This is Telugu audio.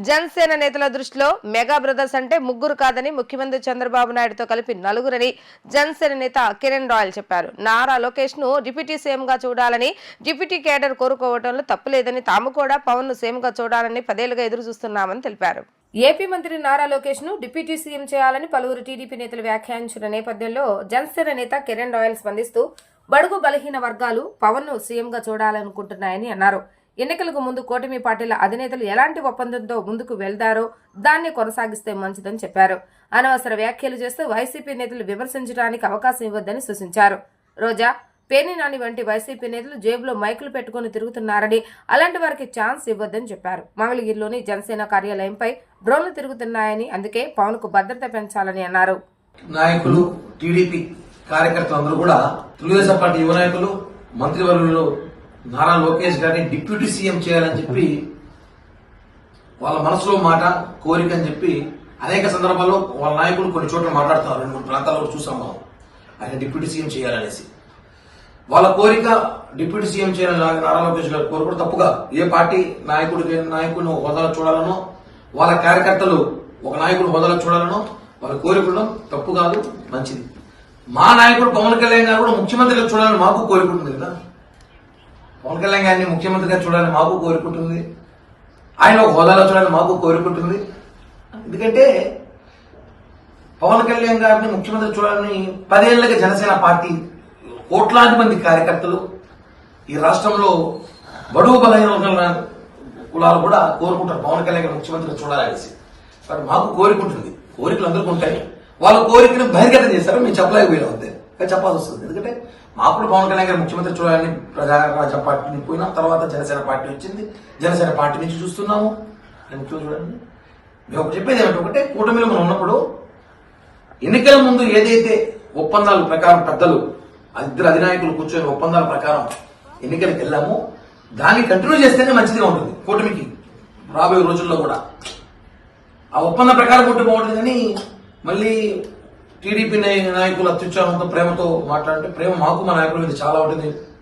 జనసేన నేతల దృష్టిలో మెగా బ్రదర్స్ అంటే ముగ్గురు కాదని ముఖ్యమంత్రి చంద్రబాబు నాయుడుతో కలిపి నలుగురని జనసేన నేత కిరణ్ రాయల్ చెప్పారు. నారా లోకేష్ ను డిప్యూటీ సీఎం గా చూడాలని డిప్యూటీ కేడర్ కోరుకోవడంలో తప్పులేదని, తాము కూడా పవన్ ను సీఎం గా చూడాలని 10 ఏళ్లుగా ఎదురు చూస్తున్నామని తెలిపారు. ఏపీ మంత్రి నారా లోకేష్ ను డిప్యూటీ సీఎం చేయాలని పలువురు టీడీపీ నేతలు వ్యాఖ్యానించిన నేపథ్యంలో జనసేన నేత కిరణ్ రాయల్ స్పందిస్తూ బడుగు బలహీన వర్గాలు పవన్ ను సీఎం గా చూడాలనుకుంటున్నాయని అన్నారు. ఎన్నికలకు ముందు కూటమి పార్టీల అధినేతలు ఎలాంటి ఒప్పందంతో ముందుకు వెళ్తారో దాన్ని కొనసాగిస్తే మంచిదని చెప్పారు. అనవసర వ్యాఖ్యలు చేస్తూ వైసీపీ నేతలు విమర్శించడానికి అవకాశం ఇవ్వద్దని సూచించారు. రోజా, పేర్ని నాని వంటి వైసీపీ నేతలు జేబులో మైకులు పెట్టుకుని తిరుగుతున్నారని, అలాంటి వారికి ఛాన్స్ ఇవ్వద్దని చెప్పారు. మంగళగిరిలోని జనసేన కార్యాలయంపై డ్రోన్లు తిరుగుతున్నాయని, అందుకే పవన్ కు భద్రత పెంచాలని అన్నారు. నాయకులు, టీడీపీ కార్యకర్తలందరూ కూడా తెలుగుదేశం పార్టీ యువ నాయకులు, మంత్రివర్యులు నారా లోకేష్ గారిని డిప్యూటీ సీఎం చేయాలని చెప్పి వాళ్ళ మనసులో మాట, కోరిక అని చెప్పి అనేక సందర్భాల్లో వాళ్ళ నాయకులు కొన్ని చోట్ల మాట్లాడుతున్నారు. 2-3 ప్రాంతాల్లో చూసాం మనం ఆయన డిప్యూటీ సీఎం చేయాలనేసి. వాళ్ళ కోరిక డిప్యూటీ సీఎం చేయాలని నారా లోకేష్ గారు కోరుకోవడం తప్పుగా. ఏ పార్టీ నాయకుడిని హోదాలో చూడాలనో, వాళ్ళ కార్యకర్తలు ఒక నాయకుడు హోదాలో చూడాలనో వాళ్ళ కోరికడం తప్పు కాదు, మంచిది. మా నాయకుడు పవన్ కళ్యాణ్ గారు కూడా ముఖ్యమంత్రిగా చూడాలని మాకు కోరుకుంటుంది కదా. పవన్ కళ్యాణ్ గారిని ముఖ్యమంత్రిగా చూడాలని మాకు కోరుకుంటుంది, ఆయన ఒక హోదాలో చూడాలని మాకు కోరుకుంటుంది. ఎందుకంటే పవన్ కళ్యాణ్ గారిని ముఖ్యమంత్రి చూడాలని 10 ఏళ్లుగా జనసేన పార్టీ కోట్లాది మంది కార్యకర్తలు ఈ రాష్ట్రంలో బడుగు బలహీన కులాలు కూడా కోరుకుంటారు పవన్ కళ్యాణ్ గారిని ముఖ్యమంత్రిగా చూడాలనేసి. బట్ మాకు కోరికుంటుంది, కోరికలు అందరికీ ఉంటాయి. వాళ్ళ కోరికను బహిర్గతం చేశారు, మేము చెప్పలేకపోయినా అంతే, చెప్పాల్సి వస్తుంది. ఎందుకంటే మాకు పవన్ కళ్యాణ్ గారు ముఖ్యమంత్రి చూడాలని ప్రజారాజ్య పార్టీని పోయినా, తర్వాత జనసేన పార్టీ వచ్చింది, జనసేన పార్టీ నుంచి చూస్తున్నాము. చూడండి, మేము ఒకటి చెప్పేది ఏమంటే, ఒకటే కూటమిలో మనం ఉన్నప్పుడు ఎన్నికల ముందు ఏదైతే ఒప్పందాల ప్రకారం పెద్దలు ఇద్దరు అధినాయకులు కూర్చొని ఒప్పందాల ప్రకారం ఎన్నికలకు వెళ్ళామో దాన్ని కంటిన్యూ చేస్తేనే మంచిదిగా ఉంటుంది కూటమికి రాబోయే రోజుల్లో కూడా. ఆ ఒప్పందం ప్రకారం కొట్టి బాగుంటుంది. కానీ మళ్ళీ టీడీపీ నాయకులు అత్యుత్సాహంతో, ప్రేమతో మాట్లాడితే, ప్రేమ మాకు మా నాయకుల మీద చాలా ఉంటుంది.